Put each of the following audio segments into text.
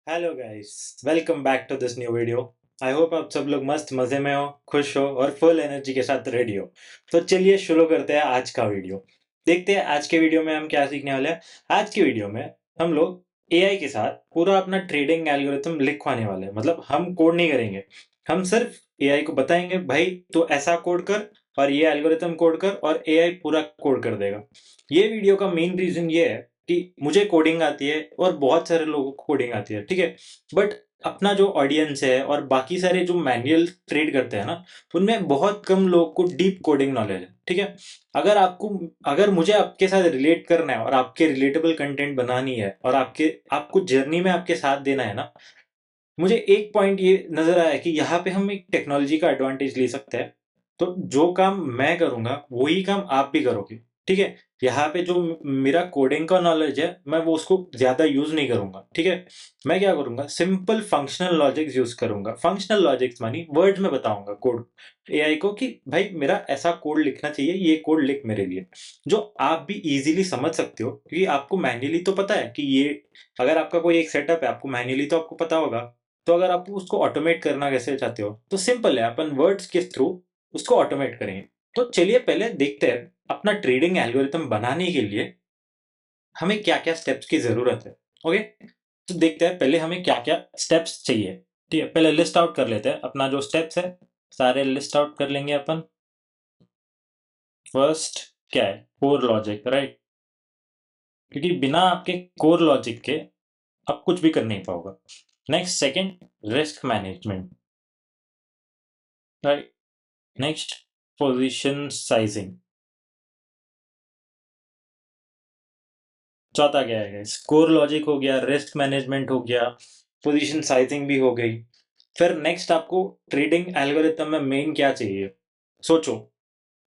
Hello guys, welcome back to this new video. I hope आप सब लोग मस्त मजे में हो, खुश हो और फुल एनर्जी के साथ रेडी हो। तो चलिए शुरू करते हैं आज का वीडियो। देखते हैं आज के वीडियो में हम क्या सीखने वाले हैं। आज की वीडियो में हम लोग एआई के साथ पूरा अपना ट्रेडिंग एल्गोरिथम लिखवाने वाले हैं। मतलब हम कोड नहीं करेंगे, हम सिर्फ एआई को बताएंगे भाई तो ऐसा कोड कर और ये एल्गोरिथम कोड कर और एआई पूरा कोड कर देगा। ये वीडियो का मेन रीजन ये है कि मुझे कोडिंग आती है और बहुत सारे लोगों को कोडिंग आती है, ठीक है। बट अपना जो ऑडियंस है और बाकी सारे जो मैनुअल ट्रेड करते हैं ना, उनमें बहुत कम लोग को डीप कोडिंग नॉलेज है, ठीक है। अगर आपको अगर मुझे आपके साथ रिलेट करना है और आपके रिलेटेबल कंटेंट बनानी है और आपको जर्नी में आपके साथ देना है ना, मुझे एक पॉइंट ये नजर आया कि यहाँ पे हम एक टेक्नोलॉजी का एडवांटेज ले सकते हैं। तो जो काम मैं करूंगा वही काम आप भी करोगे, ठीक है। यहाँ पे जो मेरा कोडिंग का नॉलेज है मैं वो उसको ज्यादा यूज नहीं करूंगा, ठीक है। मैं क्या करूंगा, सिंपल फंक्शनल लॉजिक्स यूज करूंगा। फंक्शनल लॉजिक्स मानी वर्ड्स में बताऊंगा कोड एआई को कि भाई मेरा ऐसा कोड लिखना चाहिए, ये कोड लिख मेरे लिए, जो आप भी इजीली समझ सकते हो। क्योंकि आपको मैन्युअली तो पता है कि ये, अगर आपका कोई एक सेटअप है आपको मैन्युअली तो आपको पता होगा। तो अगर आप उसको ऑटोमेट करना कैसे चाहते हो तो सिंपल है, अपन वर्ड्स के थ्रू उसको ऑटोमेट करेंगे। तो चलिए पहले देखते हैं अपना ट्रेडिंग एल्गोरिथम बनाने के लिए हमें क्या क्या स्टेप्स की जरूरत है। ओके, तो देखते हैं पहले हमें क्या क्या स्टेप्स चाहिए। ठीक है, पहले लिस्ट आउट कर लेते हैं अपना जो स्टेप्स है, सारे लिस्ट आउट कर लेंगे अपन। फर्स्ट क्या है, कोर लॉजिक, राइट। क्योंकि बिना आपके कोर लॉजिक के आप कुछ भी कर नहीं पाओगे। Next, second, risk management, right. Next, position sizing. चौथा क्या है, स्कोर लॉजिक हो गया, रिस्क मैनेजमेंट हो गया, पोजीशन साइजिंग भी हो गई। फिर नेक्स्ट आपको ट्रेडिंग एल्गोरिथम में मेन क्या चाहिए, सोचो,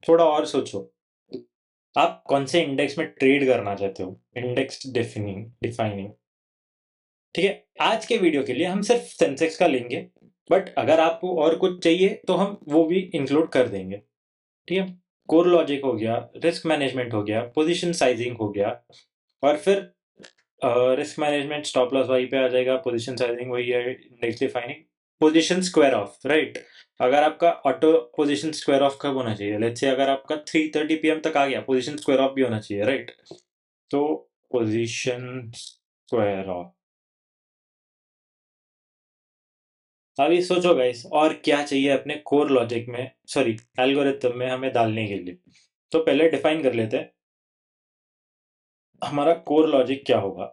थोड़ा और सोचो। आप कौन से इंडेक्स में ट्रेड करना चाहते हो, इंडेक्स डिफाइनिंग डिफाइनिंग। ठीक है, आज के वीडियो के लिए हम सिर्फ सेंसेक्स का लेंगे, बट अगर आपको और कुछ चाहिए तो हम वो भी इंक्लूड कर देंगे। ठीक है, कोर लॉजिक हो गया, रिस्क मैनेजमेंट हो गया, पोजीशन साइजिंग हो गया, और फिर रिस्क मैनेजमेंट स्टॉप लॉस वहीं पे आ जाएगा, पोजीशन साइजिंग वही है, index defining, position square of, right. अगर आपका ऑटो पोजीशन स्क्वायर ऑफ कब होना चाहिए, लेट्स से अगर आपका 3:30 पीएम तक आ गया, पोजीशन स्क्वायर ऑफ भी होना चाहिए, राइट। तो पोजीशन स्क्वायर ऑफ। अभी सोचो गाइस और क्या चाहिए अपने कोर लॉजिक में, सॉरी एल्गोरिथम में हमें डालने के लिए। तो पहले डिफाइन कर लेते हैं हमारा कोर लॉजिक क्या होगा।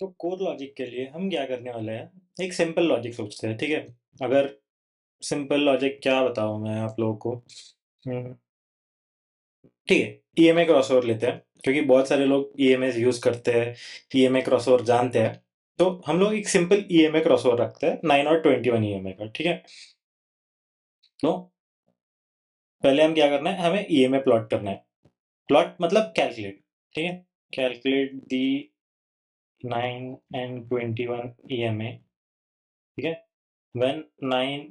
तो कोर लॉजिक के लिए हम क्या करने वाले हैं, एक सिंपल लॉजिक सोचते हैं, ठीक है। अगर सिंपल लॉजिक क्या बताऊं मैं आप लोगों को। हम्म, ठीक है, ईएमए क्रॉसओवर लेते हैं क्योंकि बहुत सारे लोग ईएमए यूज करते हैं, ईएमए क्रॉसओवर जानते हैं। तो हम लोग एक सिंपल ईएमए क्रॉसओवर रखते हैं 9 और 21 ईएमए का, ठीक है। तो पहले हम क्या करना है, हमें ईएमए प्लॉट करना है। प्लॉट मतलब कैलकुलेट, ठीक है। कैलकुलेट दी 9 and 21 EMA, ठीक है। when 9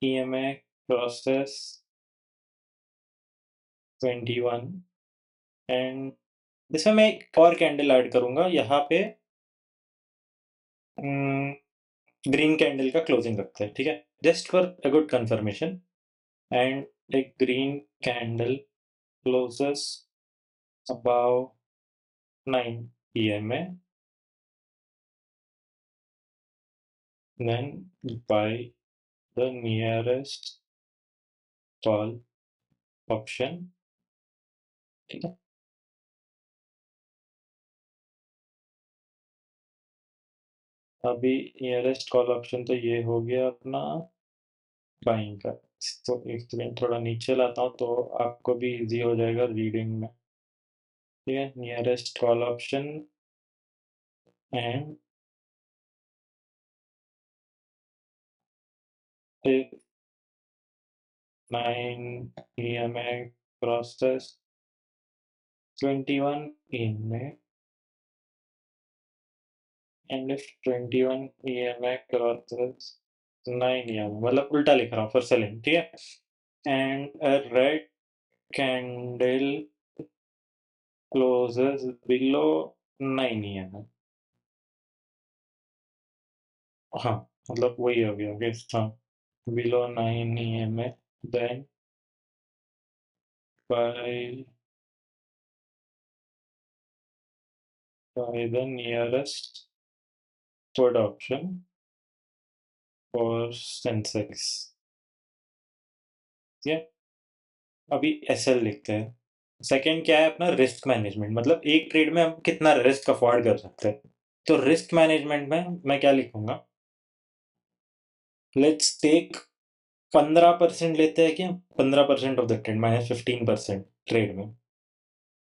EMA crosses 21, एंड इसमें मैं एक और कैंडल ऐड करूंगा यहाँ पे, ग्रीन कैंडल का क्लोजिंग रखते हैं, ठीक है, just for a good confirmation. And एक green candle closes above 9 EMA, then buy the nearest call option, ठीक है। अभी नियरेस्ट कॉल ऑप्शन तो ये हो गया अपना बाइंग का। तो एक सेकेंड थोड़ा नीचे लाता हूँ तो आपको भी इजी हो जाएगा रीडिंग में, ठीक है। Nearest call option and 9 EMA process 21 EMA, and if 21 EMA crosses 9 EMA, मतलब उल्टा लिख रहा हूँ फॉर सेलिंग, ठीक है। And a red candle closes below 9 EMA, हाँ, मतलब वही हो गया, ओके, हाँ, below 9 EMA, then by the nearest third option for Sensex. ये अभी SL लिखते हैं। सेकंड क्या है अपना, रिस्क मैनेजमेंट, मतलब एक ट्रेड में हम कितना रिस्क अफोर्ड कर सकते हैं। तो रिस्क मैनेजमेंट में मैं क्या लिखूंगा, लेट्स टेक 15% लेते हैं क्या, 15% of the trade minus 15% trade में,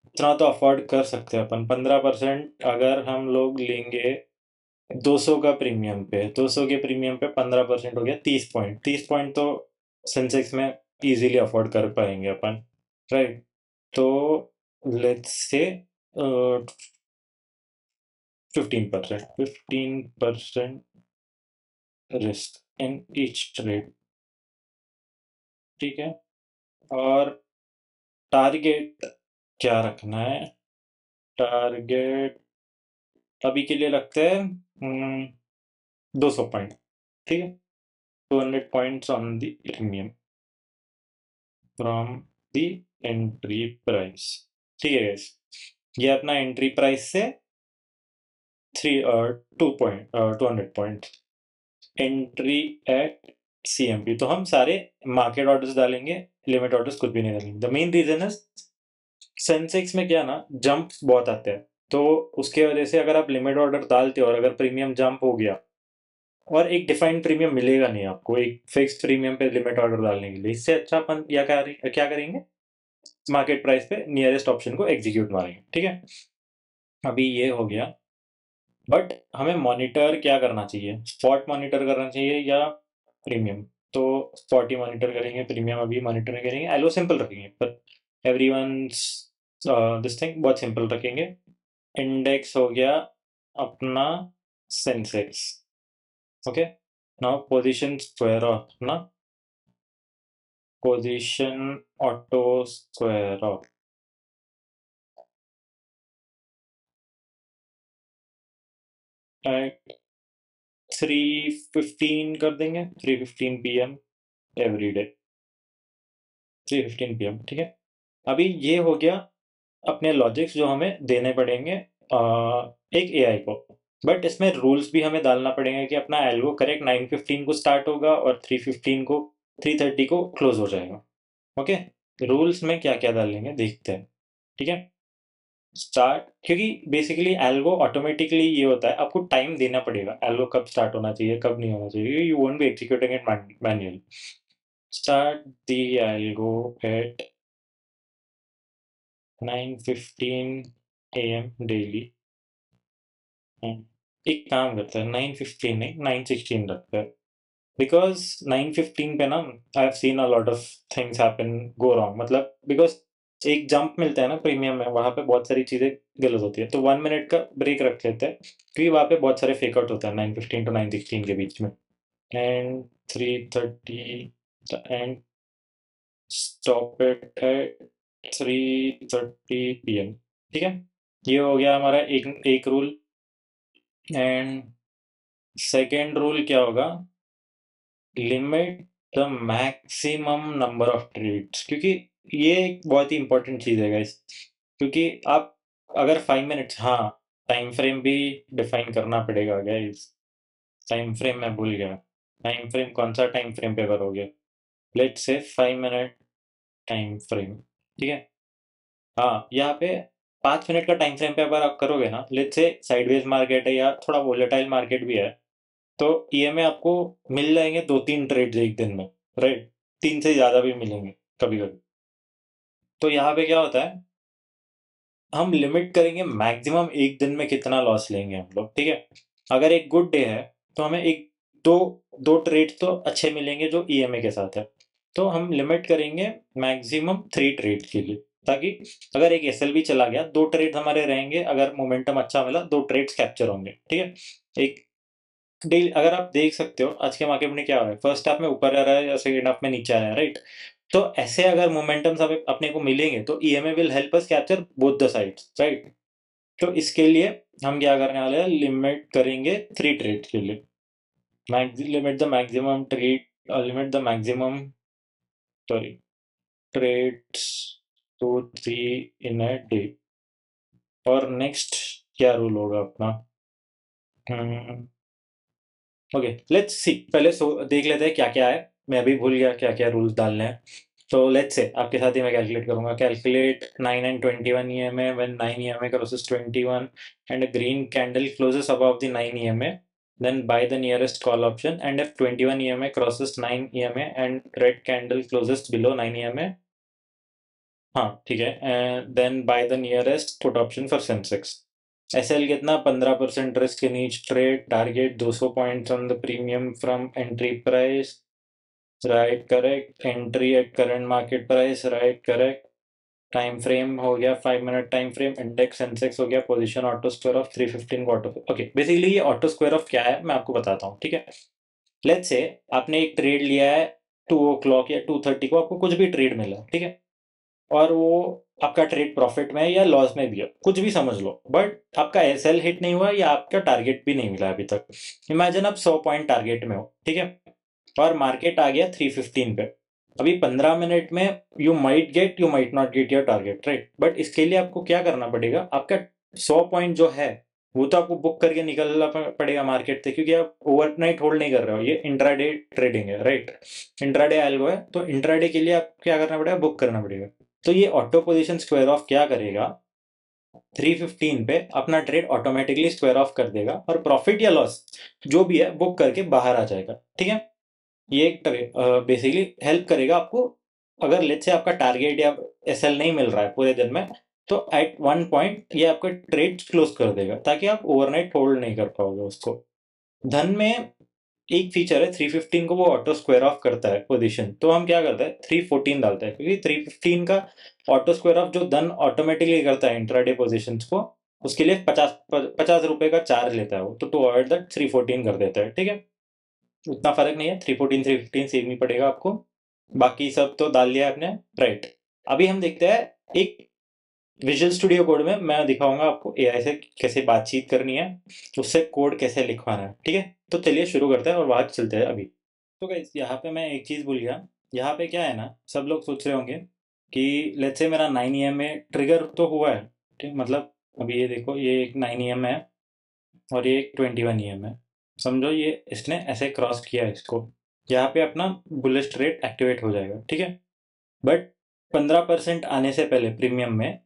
इतना तो अफोर्ड कर सकते हैं अपन। 15% अगर हम लोग लेंगे 200 का प्रीमियम पे, 200 के प्रीमियम पे 15% हो गया 30 पॉइंट, 30 पॉइंट तो सेंसेक्स में इजीली अफोर्ड कर पाएंगे अपन, राइट। तो let's say 15%, 15% risk in each trade, ठीक है। और टारगेट क्या रखना है, टारगेट अभी के लिए रखते हैं 200 पॉइंट, ठीक है। 200 points on the premium from the entry price, ठीक है guys? ये अपना एंट्री प्राइस से 200 पॉइंट एंट्री एट CMP। तो हम सारे मार्केट ऑर्डर्स डालेंगे, लिमिट ऑर्डर्स कुछ भी नहीं डालेंगे। द मेन रीजन है सेंसेक्स में क्या ना, जंप बहुत आते हैं, तो उसके वजह से अगर आप लिमिट ऑर्डर डालते हो और अगर प्रीमियम जंप हो गया, और एक डिफाइंड प्रीमियम मिलेगा नहीं आपको एक फिक्स्ड प्रीमियम पे लिमिट ऑर्डर डालने के लिए, इससे अच्छा अपन या क्या करेंगे, मार्केट प्राइस पे नियरेस्ट ऑप्शन को एग्जीक्यूट मारेंगे, ठीक है। अभी ये हो गया, बट हमें मॉनिटर क्या करना चाहिए, स्पॉट मॉनिटर करना चाहिए या प्रीमियम। तो स्पॉट ही मॉनिटर करेंगे, प्रीमियम अभी मॉनिटर नहीं करेंगे। एलो सिंपल रखेंगे, पर एवरीवन्स दिस थिंग बहुत सिंपल रखेंगे। इंडेक्स हो गया अपना Sensex, okay. Now position square off अपना, position auto square off at 3:15 कर देंगे, 3:15 PM एवरी डे, 3:15 PM, ठीक है। अभी ये हो गया अपने लॉजिक्स जो हमें देने पड़ेंगे एक एआई को, बट इसमें रूल्स भी हमें डालना पड़ेगा कि अपना एल्गो करेक्ट 9:15 को स्टार्ट होगा और 3:15 को 3:30 को क्लोज हो जाएगा, ओके। रूल्स में क्या क्या डालेंगे देखते हैं, ठीक है। स्टार्ट, क्योंकि बेसिकली एल्गो ऑटोमेटिकली ये होता है, आपको टाइम देना पड़ेगा एल्गो कब स्टार्ट होना चाहिए कब नहीं होना चाहिए, you won't be executing it manually. Start the algo at 9:15 AM daily. एक काम करता है, 9:15 नहीं 9:16 रखता है, बिकॉज 9:15 पे ना I have seen a lot of things happen go wrong, मतलब बिकॉज एक जंप मिलता है ना प्रीमियम में, वहां पे बहुत सारी चीजें गलत होती है, तो 1 मिनट का ब्रेक रख लेते हैं, क्योंकि वहां पे बहुत सारे फेकआउट होता है 9:15 to 9:16 के बीच में। And 3:30 and stop it at 3:30 PM, ठीक है। ये हो गया हमारा एक एक रूल। एंड सेकेंड रूल क्या होगा, limit the maximum number of trades, क्योंकि ये एक बहुत ही इंपॉर्टेंट चीज है गाइस, क्योंकि आप अगर 5 मिनट्स, हाँ, टाइम फ्रेम भी डिफाइन करना पड़ेगा गाइस। टाइम फ्रेम मैं भूल गया, टाइम फ्रेम कौन सा टाइम फ्रेम पे करोगे, let's say 5 minute time frame, ठीक है। हाँ, यहाँ पे 5 मिनट का टाइम फ्रेम पे अगर आप करोगे ना, लेट्स से साइडवेज मार्केट है या थोड़ा वोलेटाइल मार्केट भी है, तो ईएमए आपको मिल जाएंगे 2-3 ट्रेड्स एक दिन में, राइट, 3 से ज्यादा भी मिलेंगे कभी कभी। तो यहाँ पे क्या होता है, हम लिमिट करेंगे मैक्सिमम एक दिन में कितना लॉस लेंगे हम लोग, ठीक है। अगर एक गुड डे है तो हमें एक दो दो ट्रेड तो अच्छे मिलेंगे जो ईएमए के साथ है, तो हम लिमिट करेंगे मैक्सिमम 3 ट्रेड के लिए, ताकि अगर एक एसएल भी चला गया, 2 ट्रेड हमारे रहेंगे, अगर मोमेंटम अच्छा मिला 2 ट्रेड्स कैप्चर होंगे, ठीक है। एक डेली अगर आप देख सकते हो आज के मार्केट में क्या हो रहा है, फर्स्ट हाफ में ऊपर आ रहा है या सेकेंड हाफ में नीचे आ रहा है, राइट। तो ऐसे अगर मोमेंटम्स अपने को मिलेंगे तो EMA will help us capture both the sides, right. तो इसके लिए हम क्या करने वाले हैं, लिमिट करेंगे 3 ट्रेड के लिए, limit the maximum trade, limit the maximum, sorry, trades to 3 in a day. और नेक्स्ट क्या रूल होगा अपना? ओके, लेट्स सी, पहले देख लेते हैं क्या क्या है। मैं अभी भूल गया क्या क्या रूल्स डालने हैं। तो लेट्स से आपके साथ ही मैं कैलकुलेट करूंगा। Calculate 9 and 21 EMA when 9 EMA crosses 21 and a green candle closes above the 9 EMA, then buy the nearest call option, and if 21 EMA crosses 9 EMA and red candle closes below 9 EMA, हाँ ठीक है, then by the nearest put option for Sensex. SL कितना? 15% risk in each trade, target 200 points on the premium from entry price, right correct. Entry at current market price, right correct. Time frame हो गया 5 minute time frame. Index Sensex हो गया। Position auto square off 315 को auto. Okay, basically ये auto square off क्या है मैं आपको बताता हूँ, ठीक है। लेट्स से आपने एक ट्रेड लिया है 2 o'clock या 2:30 को, आपको कुछ भी ट्रेड मिला, ठीक है, और वो आपका ट्रेड प्रॉफिट में है या लॉस में भी है, कुछ भी समझ लो, बट आपका एसएल हिट नहीं हुआ या आपका टारगेट भी नहीं मिला अभी तक। इमेजिन आप 100 पॉइंट टारगेट में हो, ठीक है, और मार्केट आ गया 315 पे। अभी 15 मिनट में you might not get your target, right. But इसके लिए आपको क्या करना पड़ेगा? आपका 100 पॉइंट जो है वो तो आपको बुक करके निकलना पड़ेगा मार्केट से, क्योंकि आप ओवरनाइट होल्ड नहीं कर रहे हो, ये इंट्राडे ट्रेडिंग है, राइट। इंट्राडे एल्गो है, तो इंट्राडे के लिए आपको क्या करना पड़ेगा? बुक करना पड़ेगा। तो ये ऑटो पोजीशन स्क्वायर ऑफ क्या करेगा? 315 पे अपना ट्रेड ऑटोमेटिकली स्क्वायर ऑफ कर देगा और प्रॉफिट या लॉस जो भी है बुक करके बाहर आ जाएगा, ठीक है। ये एक बेसिकली हेल्प करेगा आपको। अगर लेट्स से आपका टारगेट या एसएल नहीं मिल रहा है पूरे दिन में, तो एट वन पॉइंट ये आपका ट्रेड क्लोज कर देगा, ताकि आप ओवरनाइट होल्ड नहीं कर पाओगे उसको। धन में एक फीचर है 315 को वो ऑटो स्क्वायर ऑफ करता है पोजीशन, तो हम क्या करते हैं 314 डालते हैं, क्योंकि 315 का ऑटो स्क्वायर ऑफ जो धन ऑटोमेटिकली करता है इंट्राडे पोजीशंस को, उसके लिए 50 रुपए का चार्ज लेता है वो, तो अवॉइड दैट 314 कर देता है, ठीक है। उतना फर्क नहीं है, 314 315 सेम ही पड़ेगा आपको। बाकी सब तो डाल लिया आपने, राइट। अभी हम देखते हैं एक विजुअल स्टूडियो कोड में मैं दिखाऊंगा आपको एआई से कैसे बातचीत करनी है, उससे कोड कैसे लिखवाना है, ठीक है। तो चलिए शुरू करते हैं और वहां चलते हैं अभी। तो गाइस यहाँ पे मैं एक चीज़ भूल गया। यहाँ पे क्या है ना, सब लोग सोच रहे होंगे कि लेट्स से मेरा 9 EM में ट्रिगर तो हुआ है, ठीक, मतलब अभी ये देखो, ये एक 9 EM है और ये एक 21 EM है। समझो ये इसने ऐसे क्रॉस किया है इसको, यहाँ पे अपना बुलिश ट्रेड एक्टिवेट हो जाएगा, ठीक है। बट 15% आने से पहले प्रीमियम में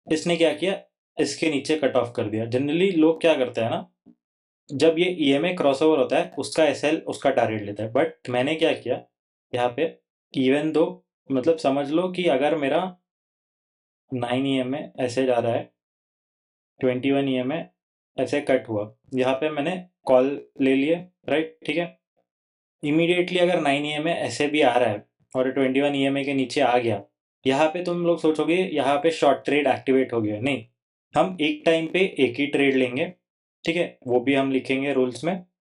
इसने क्या किया? इसके नीचे कट ऑफ कर दिया। जनरली लोग क्या करते हैं ना, जब ये ईएमए क्रॉसओवर होता है उसका एसएल उसका टारगेट लेता है, बट मैंने क्या किया यहाँ पे, इवन दो, मतलब समझ लो कि अगर मेरा 9 EMA ऐसे जा रहा है, 21 EMA ऐसे कट हुआ, यहाँ पे मैंने कॉल ले लिए, राइट, ठीक है। इमीडिएटली अगर 9 EMA ऐसे भी आ रहा है और 21 EMA के नीचे आ गया, यहाँ पे तुम लोग सोचोगे यहाँ पे शॉर्ट ट्रेड एक्टिवेट हो गया, नहीं। हम एक टाइम पे एक ही ट्रेड लेंगे, ठीक है, वो भी हम लिखेंगे रूल्स में।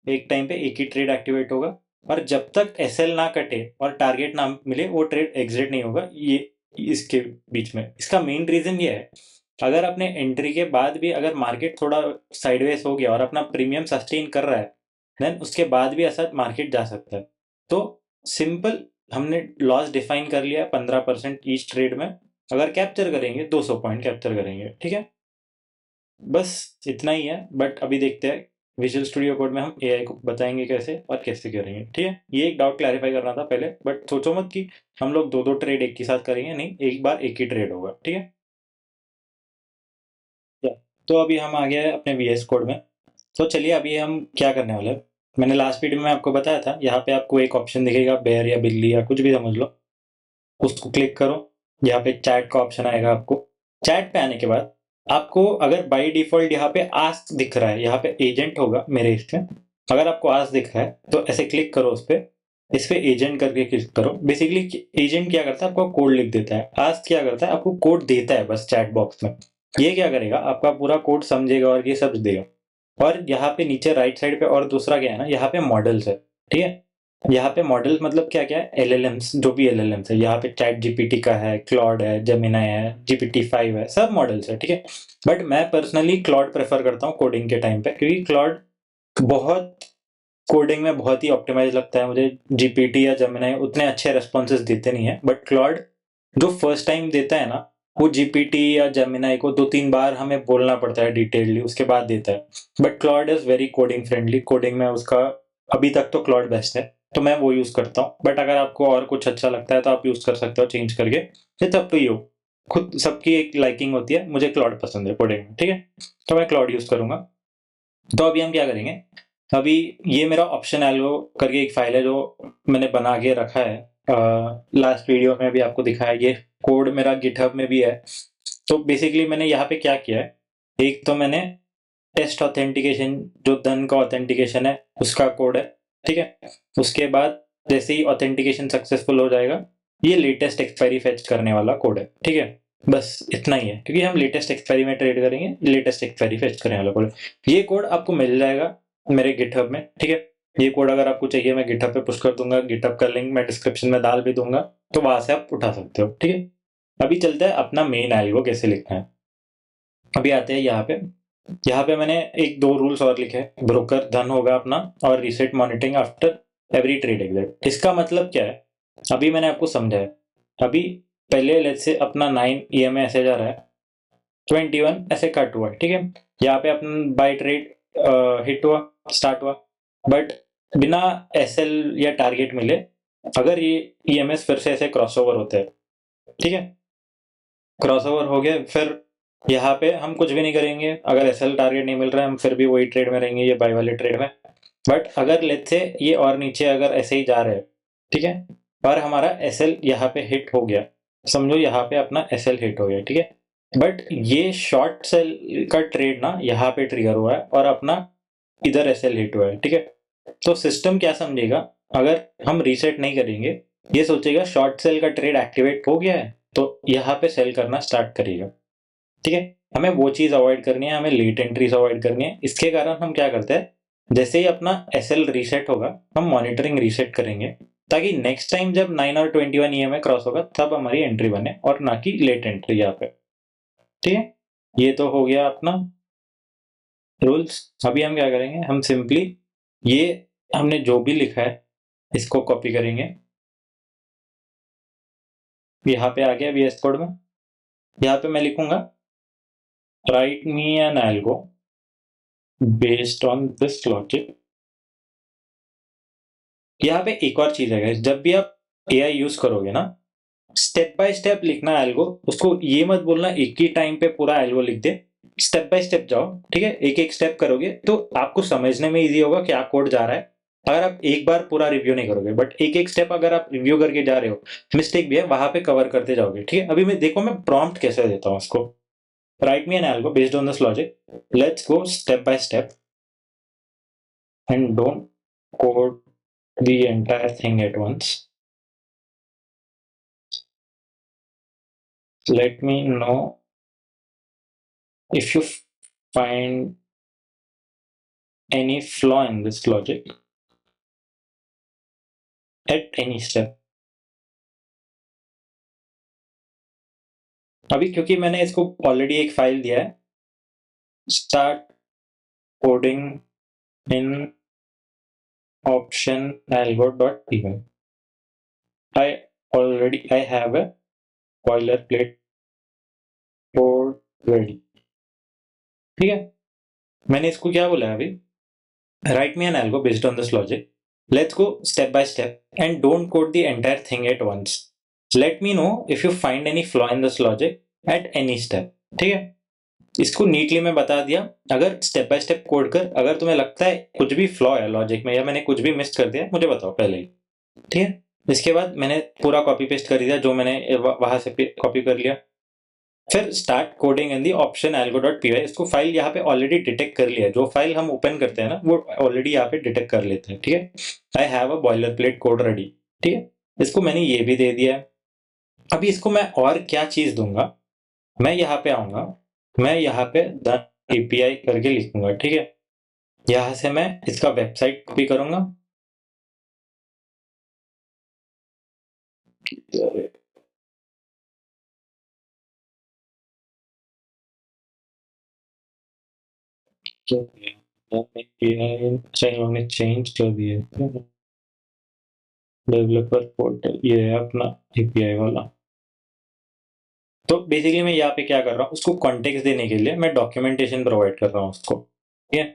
एक टाइम पे एक ही ट्रेड एक्टिवेट होगा, और जब तक एसएल ना कटे और टारगेट ना मिले वो ट्रेड एग्जिट नहीं होगा। ये इसके बीच में इसका मेन रीजन ये है, अगर अपने एंट्री के बाद भी अगर मार्केट थोड़ा साइडवेज हो गया और अपना प्रीमियम सस्टेन कर रहा है, देन उसके बाद भी ऐसा मार्केट जा सकता है। तो सिंपल, हमने लॉस डिफाइन कर लिया 15% ईच ट्रेड में। अगर कैप्चर करेंगे 200 पॉइंट कैप्चर करेंगे, ठीक है। बस इतना ही है, बट अभी देखते हैं विजुअल स्टूडियो कोड में हम एआई को बताएंगे कैसे और कैसे करेंगे, ठीक है। ये एक डाउट क्लैरिफाई करना था पहले, बट सोचो मत कि हम लोग दो दो ट्रेड एक ही साथ करेंगे, नहीं, एक बार एक ही ट्रेड होगा, ठीक है। तो अभी हम आ गए अपने वीएस कोड में। तो चलिए अभी हम क्या करने वाले हैं। मैंने लास्ट वीडियो में आपको बताया था, यहाँ पे आपको एक ऑप्शन दिखेगा, बेयर या बिल्ली या कुछ भी समझ लो, उसको क्लिक करो। यहाँ पे चैट का ऑप्शन आएगा आपको। चैट पे आने के बाद आपको अगर बाय डिफॉल्ट यहाँ पे आस्क दिख रहा है, यहाँ पे एजेंट होगा मेरे इसमें, अगर आपको आस्क दिख रहा है तो ऐसे क्लिक करो उस पर, इस पे एजेंट करके क्लिक करो। बेसिकली एजेंट क्या करता है, आपको कोड लिख देता है। आस्क क्या करता है, आपको कोड देता है बस चैट बॉक्स में। ये क्या करेगा, आपका पूरा कोड समझेगा और ये सब देगा। और यहाँ पे नीचे राइट साइड पे और दूसरा क्या है ना, यहाँ पे मॉडल्स है, ठीक है। यहाँ पे मॉडल्स मतलब क्या क्या है, एलएलएम्स, जो भी एलएलएम्स है, यहाँ पे चैट जीपीटी का है, क्लॉड है, जेमिनाई है, GPT-5 है, सब मॉडल्स है, ठीक है। बट मैं पर्सनली क्लॉड प्रेफर करता हूँ कोडिंग के टाइम पे, क्योंकि क्लॉड बहुत कोडिंग में बहुत ही ऑप्टिमाइज लगता है मुझे। जीपीटी या जेमिनी उतने अच्छे रेस्पॉन्सेज देते नहीं है, बट क्लॉड जो फर्स्ट टाइम देता है ना, वो जीपीटी या जेमिनी को 2-3 बार हमें बोलना पड़ता है डिटेलली, उसके बाद देता है। But Claude is very coding friendly, coding में उसका अभी तक तो क्लॉड बेस्ट है, तो मैं वो यूज करता हूँ। बट अगर आपको और कुछ अच्छा लगता है तो आप यूज कर सकते हो चेंज करके, ये तब तो ही हो, खुद सबकी एक लाइकिंग होती है। मुझे क्लॉड पसंद है कोडिंग में, ठीक है, तो मैं क्लॉड यूज करूंगा। तो अभी हम क्या करेंगे, अभी ये मेरा ऑप्शन एल्गो करके एक फाइल है जो मैंने बना के रखा है। लास्ट वीडियो में भी आपको दिखाया, ये कोड मेरा गिटहब में भी है। तो बेसिकली मैंने यहाँ पे क्या किया है, एक तो मैंने टेस्ट ऑथेंटिकेशन, जो धन का ऑथेंटिकेशन है उसका कोड है, ठीक है। उसके बाद जैसे ही ऑथेंटिकेशन सक्सेसफुल हो जाएगा, ये लेटेस्ट एक्सपायरी फेच करने वाला कोड है, ठीक है। बस इतना ही है, क्योंकि हम लेटेस्ट एक्सपायरी में ट्रेड करेंगे, लेटेस्ट एक्सपायरी फेच करने वाला कोड। ये कोड आपको मिल जाएगा मेरे गिटहब में, ठीक है। ये कोड अगर आपको चाहिए मैं गिटहब पे पुश कर दूंगा, गिटहब का लिंक मैं डिस्क्रिप्शन में डाल भी दूंगा, तो वहां से आप उठा सकते हो, ठीक है। अभी चलते हैं अपना मेन एल्गो कैसे लिखना है। अभी आते हैं यहाँ पे मैंने एक दो रूल्स और लिखे हैं। ब्रोकर धन होगा अपना, और reset monitoring after every trade exit. इसका मतलब क्या है, अभी मैंने आपको समझाया। अभी पहले लेट्स से अपना 9 ईएमए ऐसे जा रहा है, 21 ऐसे कट हुआ, ठीक है। यहाँ पे अपना बाय ट्रेड हिट हुआ, स्टार्ट हुआ, बट बिना एसएल या टारगेट मिले अगर ये ईएमएस फिर से ऐसे क्रॉसओवर होते हैं, ठीक है। क्रॉसओवर हो गया, फिर यहाँ पे हम कुछ भी नहीं करेंगे। अगर एसएल टारगेट नहीं मिल रहा है, हम फिर भी वही ट्रेड में रहेंगे, ये बाय वाले ट्रेड में। बट अगर लेट्स से ये और नीचे अगर ऐसे ही जा रहे हैं, ठीक है, और हमारा एसएल यहाँ पे हिट हो गया, समझो यहाँ पे अपना एसएल हिट हो गया, ठीक है। बट ये शॉर्ट सेल का ट्रेड ना यहाँ पे ट्रिगर हुआ है और अपना इधर एसएल हिट हुआ है, ठीक है। तो सिस्टम क्या समझेगा, अगर हम रीसेट नहीं करेंगे, ये सोचेगा शॉर्ट सेल का ट्रेड एक्टिवेट हो गया है, तो यहाँ पे सेल करना स्टार्ट करेगा, ठीक है। हमें वो चीज अवॉइड करनी है, हमें लेट एंट्रीज अवॉइड करनी है। इसके कारण हम क्या करते हैं, जैसे ही अपना एसएल रीसेट होगा, हम मॉनिटरिंग रीसेट करेंगे, ताकि नेक्स्ट टाइम जब 9 और 21 ईएमए क्रॉस होगा तब हमारी एंट्री बने, और ना कि लेट एंट्री यहाँ पे, ठीक है। ये तो हो गया अपना रूल्स। अभी हम क्या करेंगे, हम सिंपली ये हमने जो भी लिखा है इसको कॉपी करेंगे, यहाँ पे आ गया VS कोड में। यहाँ पे मैं लिखूंगा write me an algo based on this logic. यहाँ पे एक और चीज है guys, जब भी आप एआई यूज करोगे ना, स्टेप बाय स्टेप लिखना एल्गो। उसको ये मत बोलना एक ही टाइम पे पूरा एल्गो लिख दे, स्टेप बाय स्टेप जाओ, ठीक है। एक एक स्टेप करोगे तो आपको समझने में इजी होगा क्या कोड जा रहा है। अगर आप एक बार पूरा रिव्यू नहीं करोगे, बट एक एक स्टेप अगर आप रिव्यू करके जा रहे हो, मिस्टेक भी है वहां पे कवर करते जाओगे, ठीक है। अभी मैं देखो मैं प्रॉम्प्ट कैसे देता हूँ उसको, write me an algo based on this logic, let's go step by step and don't code the entire thing at once. Let me know if you find any flaw in this logic at any step. अभी क्योंकि मैंने इसको already एक file दिया है, start coding in option algo.py. I have a boilerplate code ready, ठीक है। मैंने इसको क्या बोला है अभी, write me an algo based on this logic. Let's go step by step and don't code the entire thing at once. Let me know if you find any flaw in this logic at any step. ठीक है, इसको neatly मैं बता दिया। अगर step by step code कर, अगर तुम्हें लगता है कुछ भी फ्लॉ है लॉजिक में या मैंने कुछ भी मिस कर दिया, मुझे बताओ पहले ही, ठीक है। इसके बाद मैंने पूरा कॉपी पेस्ट कर दिया जो मैंने वहां से कॉपी कर लिया। फिर start coding in the option algo.py। इसको फाइल यहाँ पे ऑलरेडी डिटेक्ट कर लिया है, जो फाइल हम ओपन करते हैं ना वो ऑलरेडी यहाँ पे डिटेक्ट कर लेते हैं, ठीक है। I have a boiler plate code ready, ठीक है। इसको मैंने ये भी दे दिया है। अभी इसको मैं और क्या चीज दूंगा, मैं यहाँ पे आऊंगा, मैं यहाँ पे द एपीआई करके लिखूंगा, ठीक है। यहाँ से मैं इसका वेबसाइट कॉपी करूंगा, अच्छा इन लोगों ने चेंज कर दिया। डेवलपर पोर्टल ये है अपना एपीआई वाला। तो बेसिकली मैं यहाँ पे क्या कर रहा हूँ, उसको कॉन्टेक्स्ट देने के लिए मैं डॉक्यूमेंटेशन प्रोवाइड कर रहा हूँ उसको, ठीक है,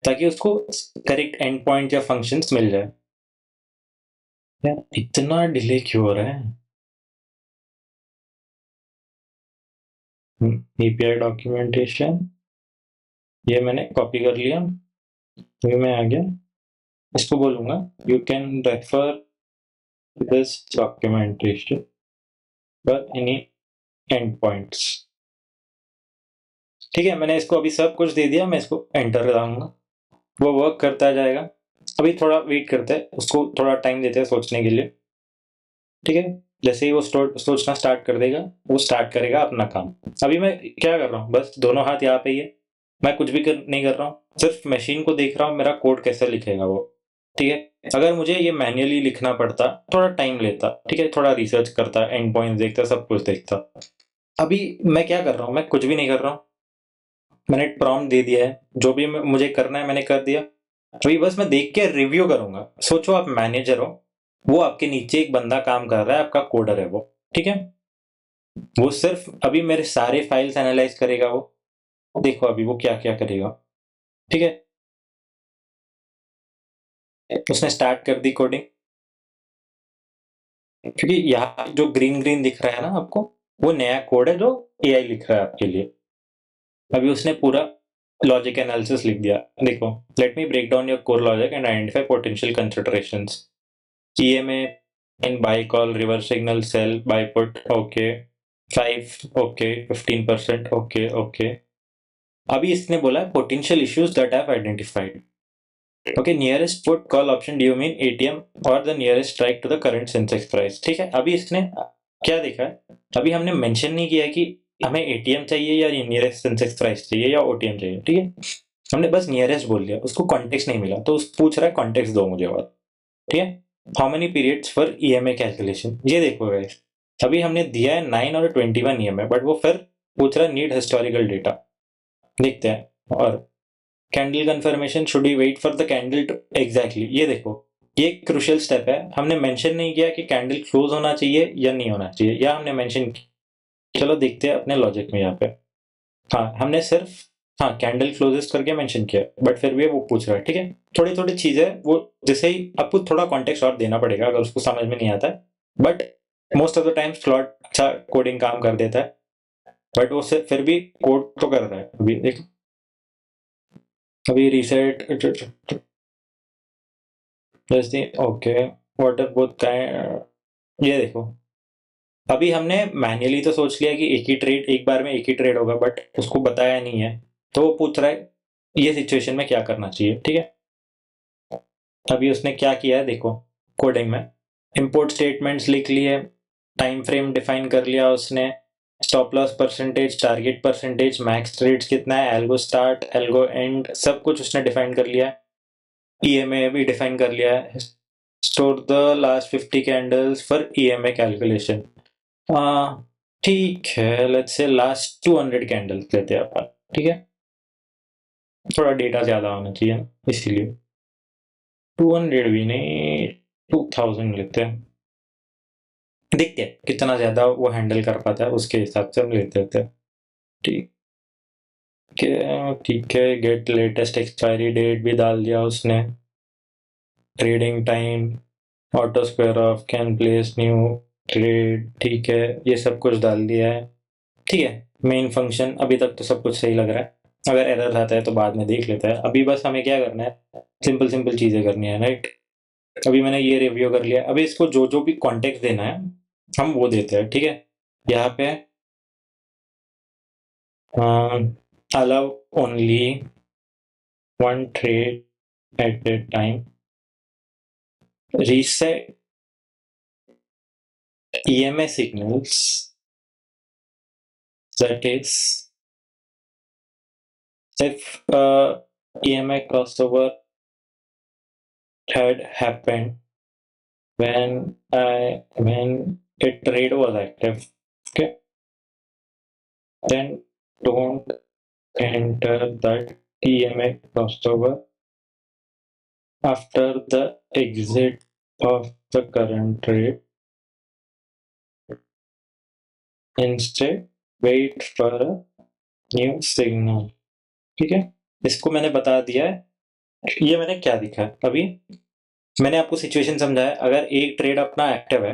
ताकि उसको करेक्ट एंड पॉइंट या फंक्शंस मिल जाए। यार इतना डिले क्यों हो रहा है? एपीआई डॉक्यूमेंटेशन ये मैंने कॉपी कर लिया, तो मैं आ गया, इसको बोलूंगा you can refer this documentation for any and points. ठीक है, मैंने इसको अभी सब कुछ दे दिया, मैं इसको एंटर दबाऊंगा, वो वर्क करता जाएगा। अभी थोड़ा वेट करते हैं, उसको थोड़ा टाइम देते हैं सोचने के लिए, ठीक है। जैसे ही वो सोचना स्टार्ट कर देगा, वो स्टार्ट करेगा अपना काम। अभी मैं क्या कर रहा हूँ, बस दोनों हाथ यहाँ पे ही है, मैं कुछ भी नहीं कर रहा हूँ, सिर्फ मशीन को देख रहा हूँ मेरा कोड कैसे लिखेगा वो, ठीक है। अगर मुझे ये मैन्युअली लिखना पड़ता, थोड़ा टाइम लेता, ठीक है, थोड़ा रिसर्च करता, एंड पॉइंट देखता, सब कुछ देखता। अभी मैं क्या कर रहा हूँ, मैं कुछ भी नहीं कर रहा हूँ, मैंने प्रॉम्प्ट दे दिया है, जो भी मुझे करना है मैंने कर दिया। अभी बस मैं देख के रिव्यू करूंगा। सोचो आप मैनेजर हो, वो आपके नीचे एक बंदा काम कर रहा है, आपका कोडर है वो, ठीक है। वो सिर्फ अभी मेरे सारे फाइल्स एनालाइज करेगा वो, देखो अभी वो क्या क्या करेगा, ठीक है। उसने स्टार्ट कर दी कोडिंग, क्योंकि यहाँ जो ग्रीन ग्रीन दिख रहा है ना आपको, वो नया कोड है जो एआई लिख रहा है आपके लिए। अभी उसने पूरा लॉजिक एनालिसिस लिख दिया, देखो, let me break down your core logic and identify potential considerations. EMA in buy call reverse signal sell buy put, okay, 5 okay, 15% okay okay. अभी इसने बोला है potential issues that have identified, okay, nearest put call option, do you mean ATM और the nearest strike to the current Sensex price, ठीक है। अभी इसने क्या देखा है, अभी हमने मेंशन नहीं किया कि हमें एटीएम चाहिए या नियरेस्ट सेंसेक्स प्राइस चाहिए या ओटीएम चाहिए, ठीक है। हमने बस नियरेस्ट बोल दिया, उसको कॉन्टेक्स्ट नहीं मिला, तो उस पूछ रहा है कॉन्टेक्स्ट दो मुझे, और ठीक है। How many periods for EMA calculation, ये देखो गाइस, अभी हमने दिया है 9 और 21 ईएमए, बट वो फिर पूछ रहा है नीड हिस्टोरिकल डेटा, देखते हैं। और candle confirmation, should we wait for the candle to, exactly, ये देखो, ये क्रूशियल स्टेप है, हमने मेंशन नहीं किया कि कैंडल क्लोज होना चाहिए या नहीं होना चाहिए, या हमने मेंशन, चलो देखते हैं अपने लॉजिक में यहाँ पे। हाँ, हमने सिर्फ, हाँ, कैंडल क्लोजेस करके मेंशन किया, बट फिर भी वो पूछ रहा है, ठीक है। थोड़ी थोड़ी चीजें वो, जैसे ही आपको थोड़ा कॉन्टेक्स्ट और देना पड़ेगा अगर उसको समझ में नहीं आता है, but most of the time slot अच्छा कोडिंग काम कर देता है, बट वो फिर भी कोड तो कर रहा है। अभी देख, अभी रीसेट जैसे, ओके, वाटर बोथ, ये देखो, अभी हमने मैन्युअली तो सोच लिया कि एक ही ट्रेड, एक बार में एक ही ट्रेड होगा, बट उसको बताया नहीं है, तो वो पूछ रहा है ये सिचुएशन में क्या करना चाहिए, ठीक है। अभी उसने क्या किया है देखो, कोडिंग में इंपोर्ट स्टेटमेंट्स लिख लिए, टाइम फ्रेम डिफाइन कर लिया उसने, stop loss percentage, target percentage, max trades कितना है, एल्गो स्टार्ट, एल्गो एंड, सब कुछ उसने डिफाइन कर लिया है। ईएमए भी डिफाइन कर लिया है, store the last 50 candles for EMA calculation. ठीक है, लेट्स से लास्ट 200 कैंडल्स लेते हैं अपन, ठीक है, थोड़ा डेटा ज्यादा होना चाहिए ना, इसीलिए 200 भी नहीं, 2000 लेते हैं, देखते हैं कितना ज्यादा वो हैंडल कर पाता है, उसके हिसाब से हम लेते थे। ठीक है, ठीक है, गेट लेटेस्ट एक्सपायरी डेट भी डाल दिया उसने, trading time, auto square of, can place new trade, ठीक है, ये सब कुछ डाल दिया है, ठीक है। मेन फंक्शन अभी तक तो सब कुछ सही लग रहा है, अगर एरर आता है तो बाद में देख लेता है, अभी बस हमें क्या करना है, सिंपल सिंपल चीजें करनी है, राइट। अभी मैंने ये रिव्यू कर लिया, अभी इसको जो जो भी कॉन्टेक्ट देना है हम वो देते हैं, ठीक है। यहाँ पे allow only one trade at a time, reset EMA signals, that is if EMA crossover had happened when a trade was active, okay, then don't enter that EMA crossover after the exit of the current rate. Instead, wait for a new signal. ठीक है, इसको मैंने बता दिया है। ये मैंने क्या दिखा है अभी, मैंने आपको सिचुएशन समझाया। अगर एक ट्रेड अपना एक्टिव है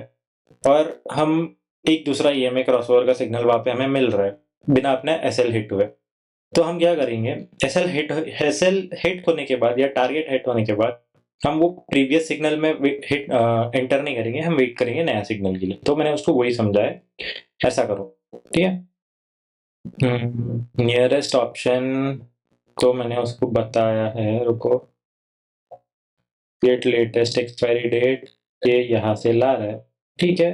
और हम एक दूसरा EMA क्रॉसओवर का सिग्नल वहां पे हमें मिल रहा है बिना अपने SL हिट हुए, तो हम क्या करेंगे, SL हिट होने के बाद या टारगेट हिट होने के बाद हम वो प्रीवियस सिग्नल में हिट एंटर नहीं करेंगे, हम वेट करेंगे नया सिग्नल के लिए। तो मैंने उसको वही समझा है, ऐसा करो। ठीक है, नियरेस्ट ऑप्शन तो मैंने उसको बताया है, रुको। गेट लेटेस्ट एक्सपायरी डेट, ये यहाँ से ला रहा है। ठीक है,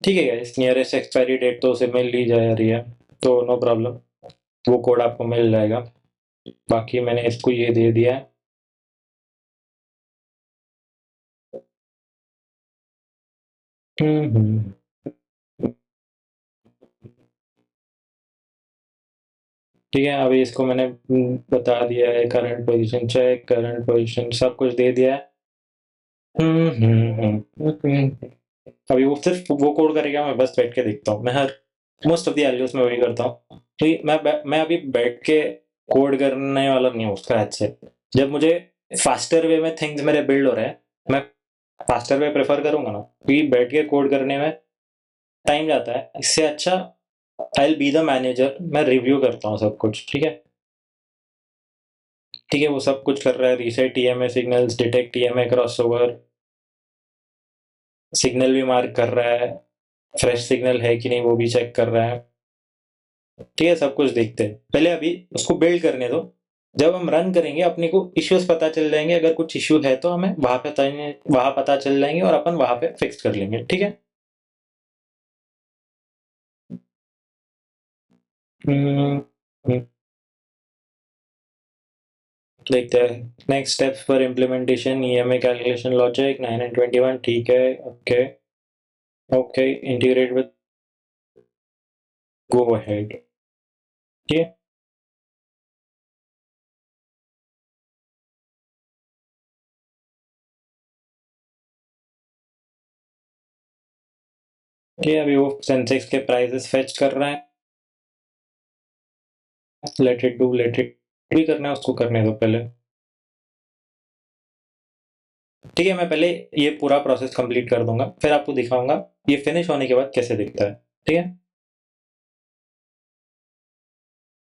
ठीक है गाइस, नियरेस्ट एक्सपायरी डेट तो उसे मिल ली जा रही है, तो नो प्रॉब्लम, वो कोड आपको मिल जाएगा। बाकी मैंने इसको ये दे दिया है। हम्म, ठीक है, अभी इसको मैंने बता दिया है, current position check, current position सब कुछ दे दिया है। अभी वो सिर्फ वो कोड करेगा, मैं बस बैठ के देखता हूँ। मैं हर मोस्ट ऑफ द एल्गोस में वही करता हूँ। तो मैं अभी बैठ के कोड करने वाला नहीं हूँ उसका हाथ से। जब मुझे फास्टर वे में थिंग्स मेरे बिल्ड हो रहे हैं, मैं फास्टर वे प्रेफर करूंगा ना, क्योंकि बैठ के कोड करने में टाइम जाता है। इससे अच्छा I will be the manager, मैं रिव्यू करता हूँ सब कुछ। ठीक है, ठीक है, वो सब कुछ कर रहा है, reset EMA signals, detect EMA crossover, signal भी मार्क कर रहा है, फ्रेश सिग्नल है कि नहीं वो भी चेक कर रहा है। ठीक है, सब कुछ देखते हैं, पहले अभी उसको बिल्ड करने दो। जब हम रन करेंगे अपने को इश्यूज पता चल जाएंगे, अगर कुछ इश्यू है तो हमें वहां पता चल जाएंगे और अपन वहां पे फिक्स कर लेंगे। ठीक है, हम्म, देखते हैं next steps for implementation, EMA calculation logic 9 and 21। ठीक है, okay, okay, integrate with, go ahead. ठीक है, ठीक है, अभी वो सेंसेक्स के प्राइसेस फेच कर रहे हैं। Let it do, let it भी करना है उसको, करने दो पहले। ठीक है, मैं पहले ये पूरा प्रोसेस कंप्लीट कर दूंगा, फिर आपको दिखाऊंगा ये फिनिश होने के बाद कैसे दिखता है। ठीक है,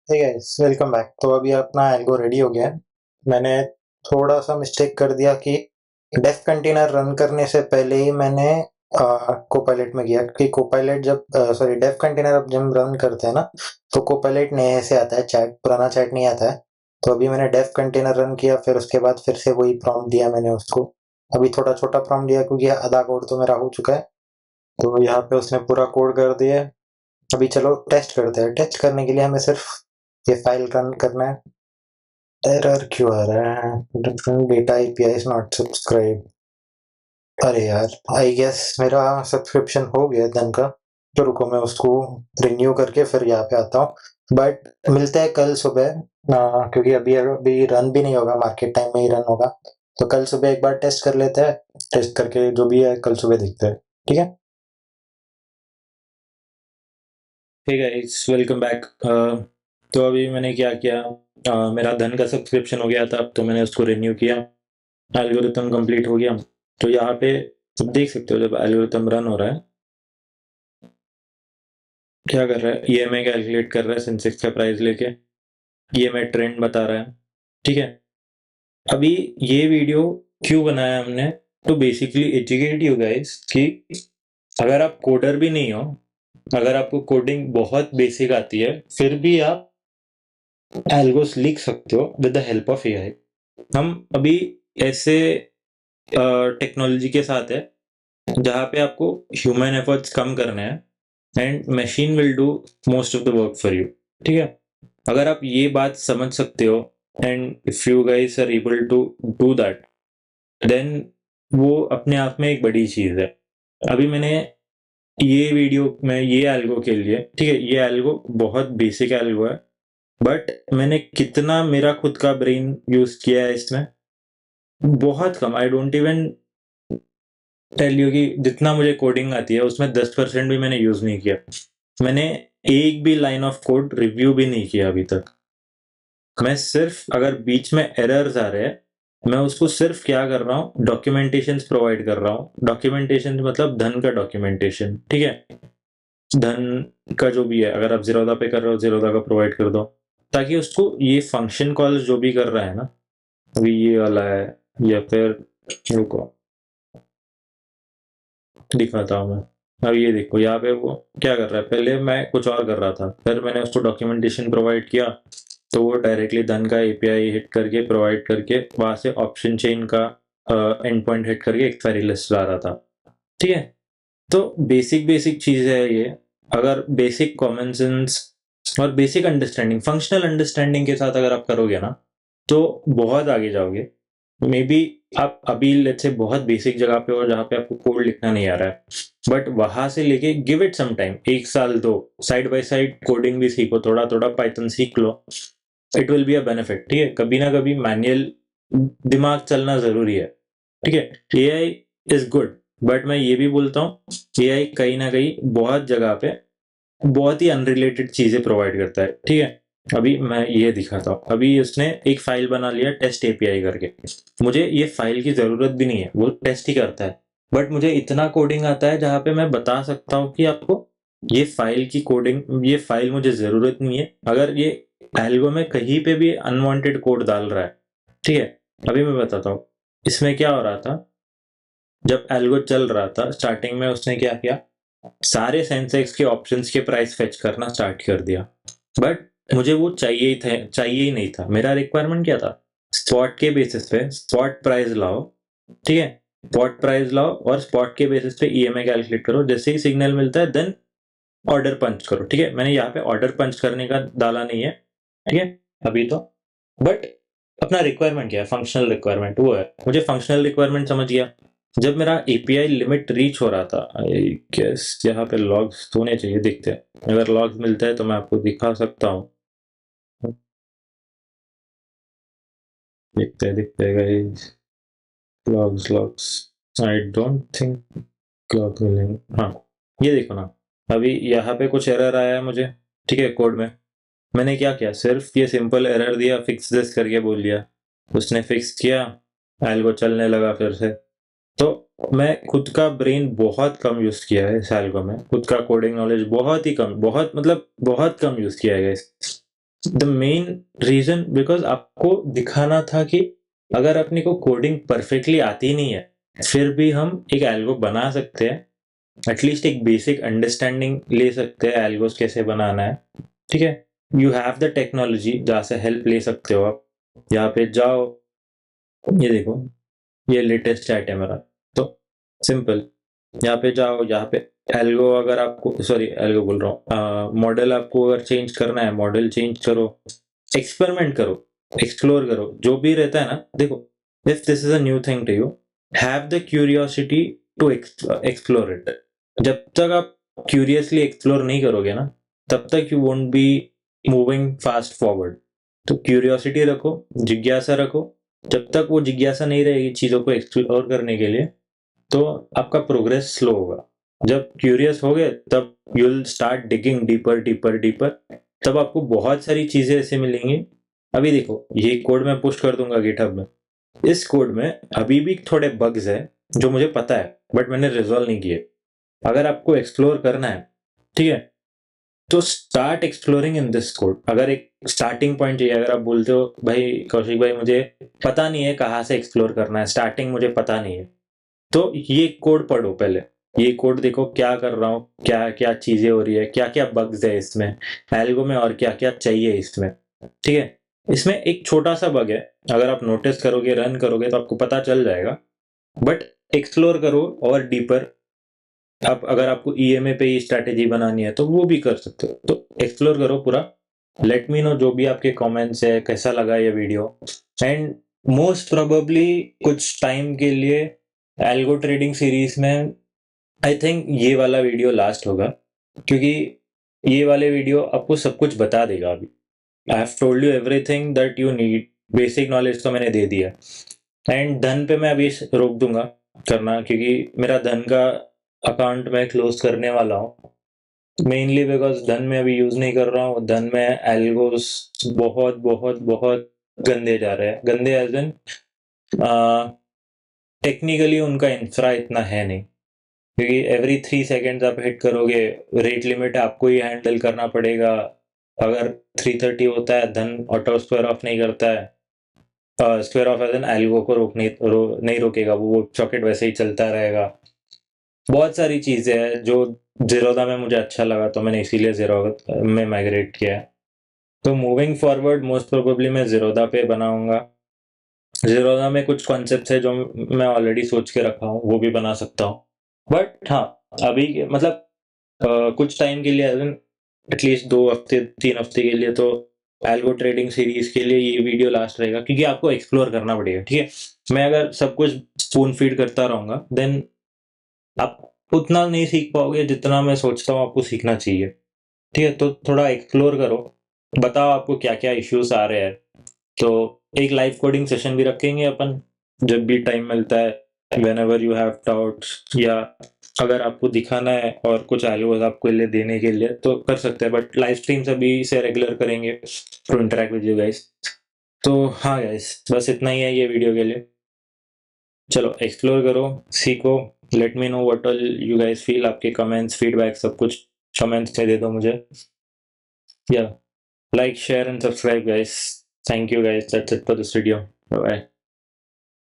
ठीक है, वेलकम बैक। तो अभी अपना एल्गो रेडी हो गया है। मैंने थोड़ा सा मिस्टेक कर दिया कि डेफ कंटेनर रन करने से पहले ही मैंने कोपायलट में किया, क्योंकि कोपायलट जब सॉरी डेफ कंटेनर अब जब रन करते हैं ना, तो कोपायलट नए से आता है, चैट पुराना चैट नहीं आता है। तो अभी मैंने डेफ कंटेनर रन किया, फिर उसके बाद फिर से वही प्रॉम्प्ट दिया मैंने उसको। अभी थोड़ा छोटा प्रॉम्प्ट दिया क्योंकि आधा कोड तो मेरा हो चुका है। तो यहाँ पे उसने पूरा कोड कर दिया है। अभी चलो टेस्ट करते हैं। टेस्ट करने के लिए हमें सिर्फ ये फाइल रन करना है। एरर क्यों आ रहा है, different data API is not subscribe. अरे यार, आई गेस मेरा सब्सक्रिप्शन हो गया दिन का। तो रुको मैं उसको रिन्यू करके फिर यहाँ पे आता हूँ। बट मिलते हैं कल सुबह, क्योंकि अभी अभी रन भी नहीं होगा, मार्केट टाइम में ही रन होगा। तो कल सुबह एक बार टेस्ट कर लेते हैं। टेस्ट करके जो भी है कल सुबह देखते हैं। ठीक है, ठीक है, इट्स वेलकम बैक। तो अभी मैंने क्या किया, मेरा धन का सब्सक्रिप्शन हो गया था, अब तो मैंने उसको रिन्यू किया, एल्गोरिथम कंप्लीट हो गया। तो यहाँ पे आप देख सकते हो, जब एल्गोरिथम रन हो रहा है, क्या कर रहा है, EMI कैलकुलेट कर रहा है सेंसेक्स का प्राइस लेके, EMI ट्रेंड बता रहा है। ठीक है, अभी ये वीडियो क्यों बनाया हमने, तो बेसिकली एजुकेट यू गाइस कि अगर आप कोडर भी नहीं हो, अगर आपको कोडिंग बहुत बेसिक आती है, फिर भी आप एल्गोस लिख सकते हो with the help of AI। हम अभी ऐसे टेक्नोलॉजी के साथ है जहाँ पे आपको ह्यूमन एफर्ट्स कम करने हैं and machine will do most of the work for you. ठीक है, अगर आप ये बात समझ सकते हो and if you guys are able to do that, then वो अपने आप में एक बड़ी चीज है। अभी मैंने ये वीडियो में ये एल्गो के लिए, ठीक है, ये एल्गो बहुत बेसिक एल्गो है, बट मैंने कितना मेरा खुद का ब्रेन यूज किया है इसमें, बहुत कम। I don't even tell you कि जितना मुझे कोडिंग आती है उसमें 10% भी मैंने यूज नहीं किया। मैंने एक भी लाइन ऑफ कोड रिव्यू भी नहीं किया अभी तक। मैं सिर्फ अगर बीच में एरर्स आ रहे हैं, मैं उसको सिर्फ क्या कर रहा हूँ, डॉक्यूमेंटेशन प्रोवाइड कर रहा हूँ। डॉक्यूमेंटेशन मतलब धन का डॉक्यूमेंटेशन, ठीक है। धन का जो भी है, अगर आप जीरोधा पे कर रहे हो, जीरोधा का प्रोवाइड कर दो, ताकि उसको ये फंक्शन कॉल जो भी कर रहा है ना, अभी ये वाला है, या फिर रुको दिखाता हूँ मैं। अब ये देखो यहाँ पे वो क्या कर रहा है, पहले मैं कुछ और कर रहा था, फिर मैंने उसको डॉक्यूमेंटेशन प्रोवाइड किया, तो वो डायरेक्टली धन का एपीआई हिट करके प्रोवाइड करके वहां से ऑप्शन चेन का एंड पॉइंट हिट करके एक्सपायरी लिस्ट ला रहा था, ठीक है। तो बेसिक बेसिक चीज है ये। अगर बेसिक कॉमन सेंस और बेसिक अंडरस्टैंडिंग, फंक्शनल अंडरस्टैंडिंग के साथ अगर आप करोगे ना, तो बहुत आगे जाओगे। मे बी आप अभी लेट्स से बहुत बेसिक जगह पे हो जहाँ पे आपको कोड लिखना नहीं आ रहा है, बट वहां से लेके गिव इट सम टाइम, 1 साल दो, साइड बाय साइड कोडिंग भी सीखो, थोड़ा थोड़ा पाइथन सीख लो, it will be a benefit, ठीक है। कभी ना कभी मैनुअल दिमाग चलना जरूरी है, ठीक है। एआई इज गुड, बट मैं ये भी बोलता हूँ एआई कहीं ना कहीं बहुत जगह पे बहुत ही अनरिलेटेड चीजें प्रोवाइड करता है, ठीक है। अभी मैं ये दिखाता हूँ, अभी उसने एक फाइल बना लिया टेस्ट एपीआई करके, मुझे ये फाइल की जरूरत भी नहीं है, वो टेस्ट ही करता है, बट मुझे इतना कोडिंग आता है जहां पे मैं बता सकता हूँ कि आपको ये फाइल की कोडिंग, ये फाइल मुझे जरूरत नहीं है। अगर ये एल्गो में कहीं पे भी अनवांटेड कोड डाल रहा है, ठीक है। अभी मैं बताता हूँ इसमें क्या हो रहा था। जब एल्गो चल रहा था स्टार्टिंग में, उसने क्या किया, सारे सेंसेक्स के ऑप्शंस के प्राइस फेच करना स्टार्ट कर दिया, बट मुझे वो चाहिए ही नहीं था। मेरा रिक्वायरमेंट क्या था, स्पॉट के बेसिस पे स्पॉट प्राइस लाओ, ठीक है। स्पॉट प्राइस लाओ और स्पॉट के बेसिस पे ईएमआई कैलकुलेट करो, जैसे ही सिग्नल मिलता है देन ऑर्डर पंच करो, ठीक है। मैंने यहाँ पे ऑर्डर पंच करने का डाला नहीं है, ठीक है अभी तो। बट अपना रिक्वायरमेंट क्या है, फंक्शनल रिक्वायरमेंट वो है, मुझे फंक्शनल रिक्वायरमेंट समझ गया। जब मेरा एपीआई लिमिट रीच हो रहा था, आई गेस यहाँ पे लॉग्स होने चाहिए, दिखते हैं। अगर लॉग्स मिलता है तो मैं आपको दिखा सकता हूँ, दिखते हैं guys, logs logs, I don't think log मिलेंगे। हाँ, ये देखो ना, अभी यहाँ पे कुछ एरर आया है मुझे, ठीक है, कोड में। मैंने क्या किया, सिर्फ ये सिंपल एरर दिया, फिक्स दिस करके बोल दिया, उसने फिक्स किया, एल्गो चलने लगा फिर से। तो मैं खुद का ब्रेन बहुत कम यूज किया है इस एल्गो में, खुद का कोडिंग नॉलेज बहुत ही कम, बहुत मतलब बहुत कम यूज किया है इस। द मेन रीजन बिकॉज आपको दिखाना था कि अगर अपने को कोडिंग परफेक्टली आती नहीं है, फिर भी हम एक एल्गो बना सकते हैं, एटलीस्ट एक बेसिक अंडरस्टैंडिंग ले सकते हैं एल्गोस कैसे बनाना है, ठीक है। यू हैव द टेक्नोलॉजी जहाँ से हेल्प ले सकते हो आप, यहाँ पे जाओ, ये देखो, ये लेटेस्ट चैट है मेरा, तो सिंपल, यहाँ पे जाओ, यहाँ पे एल्गो, अगर आपको, सॉरी एल्गो बोल रहा हूँ, मॉडल आपको अगर चेंज करना है, मॉडल चेंज करो, एक्सपेरिमेंट करो, एक्सप्लोर करो, जो भी रहता है ना। देखो, if this is a new thing to you, have the curiosity to explore it. जब तक आप क्यूरियसली एक्सप्लोर नहीं करोगे ना, तब तक you won't be moving fast forward. तो क्यूरियोसिटी रखो, जिज्ञासा रखो। जब तक वो जिज्ञासा नहीं रहेगी चीजों को एक्सप्लोर करने के लिए, तो आपका प्रोग्रेस स्लो होगा। जब क्यूरियस हो गए तब you will start digging deeper deeper deeper, तब आपको बहुत सारी चीजें ऐसे मिलेंगी। अभी देखो, ये कोड मैं पुश कर दूंगा गिटहब में, इस कोड में अभी भी थोड़े बग्स है जो मुझे पता है, बट मैंने रिजॉल्व नहीं किए। अगर आपको एक्सप्लोर करना है, ठीक है, तो start exploring in this code. अगर एक स्टार्टिंग पॉइंट चाहिए, अगर आप बोलते हो भाई कौशिक भाई मुझे पता नहीं है कहाँ से एक्सप्लोर करना है, स्टार्टिंग मुझे पता नहीं है, तो ये कोड पढ़ो पहले। ये कोड देखो क्या कर रहा हूँ, क्या क्या चीजें हो रही है, क्या क्या बग्स है इसमें, एल्गो में और क्या क्या चाहिए इसमें, ठीक है। इसमें एक छोटा सा बग है, अगर आप नोटिस करोगे, रन करोगे तो आपको पता चल जाएगा, बट एक्सप्लोर करो और डीपर। आप अगर आपको ईएमए पे ही स्ट्रैटेजी बनानी है तो वो भी कर सकते हो, तो एक्सप्लोर करो पूरा। लेट मी नो जो भी आपके कमेंट्स है, कैसा लगा ये वीडियो। एंड मोस्ट प्रोबेबली कुछ टाइम के लिए एल्गो ट्रेडिंग सीरीज में आई थिंक ये वाला वीडियो लास्ट होगा, क्योंकि ये वाले वीडियो आपको सब कुछ बता देगा अभी। I have told you everything that you need, basic knowledge तो मैंने दे दिया। एंड धन पे मैं अभी रोक दूंगा करना, क्योंकि मेरा धन का अकाउंट मैं क्लोज करने वाला हूँ, मेनली बिकॉज धन में अभी यूज नहीं कर रहा हूँ। धन में एल्गोस बहुत बहुत बहुत गंदे जा रहे हैं, गंदे एज इन टेक्निकली उनका इंफ्रा इतना है नहीं, क्योंकि एवरी 3 सेकेंड्स आप हिट करोगे, रेट लिमिट आपको ही हैंडल करना पड़ेगा। अगर 330 होता है, धन ऑटो स्क्वायर ऑफ नहीं करता है, square off as an algo को नहीं रोकेगा, वो सॉकेट वैसे ही चलता रहेगा। बहुत सारी चीजें हैं जो जीरोदा में मुझे अच्छा लगा, तो मैंने इसीलिए जीरोदा में माइग्रेट किया है। तो मूविंग फॉरवर्ड मोस्ट प्रोबेबली मैं जीरोदा पे बनाऊंगा। जीरोदा में कुछ कॉन्सेप्ट्स है जो मैं ऑलरेडी सोच के रखा हूँ, वो भी बना सकता हूँ। बट हाँ, अभी मतलब कुछ टाइम के लिए, एटलीस्ट 2 हफ्ते 3 हफ्ते के लिए तो एल्गो ट्रेडिंग सीरीज के लिए ये वीडियो लास्ट रहेगा, क्योंकि आपको एक्सप्लोर करना पड़ेगा। ठीक है, मैं अगर सब कुछ स्पून फीड करता रहूंगा देन आप उतना नहीं सीख पाओगे जितना मैं सोचता हूँ आपको सीखना चाहिए। ठीक है, तो थोड़ा एक्सप्लोर करो, बताओ आपको क्या क्या इश्यूज आ रहे हैं। तो एक लाइव कोडिंग सेशन भी रखेंगे अपन, जब भी टाइम मिलता है, when ever you have doubts, या अगर आपको दिखाना है और कुछ एल्गोस आपको लिए देने के लिए तो कर सकते हैं। बट लाइव स्ट्रीम्स अभी से रेगुलर करेंगे to interact with you guys. तो हाँ गाइस, बस इतना ही है ये वीडियो के लिए। चलो एक्सप्लोर करो, सीखो, let me know what all you guys feel. आपके कमेंट्स, फीडबैक सब कुछ कमेंट्स में दे दो मुझे। या like, share and subscribe guys. Thank you guys, that's it for this video. Bye bye.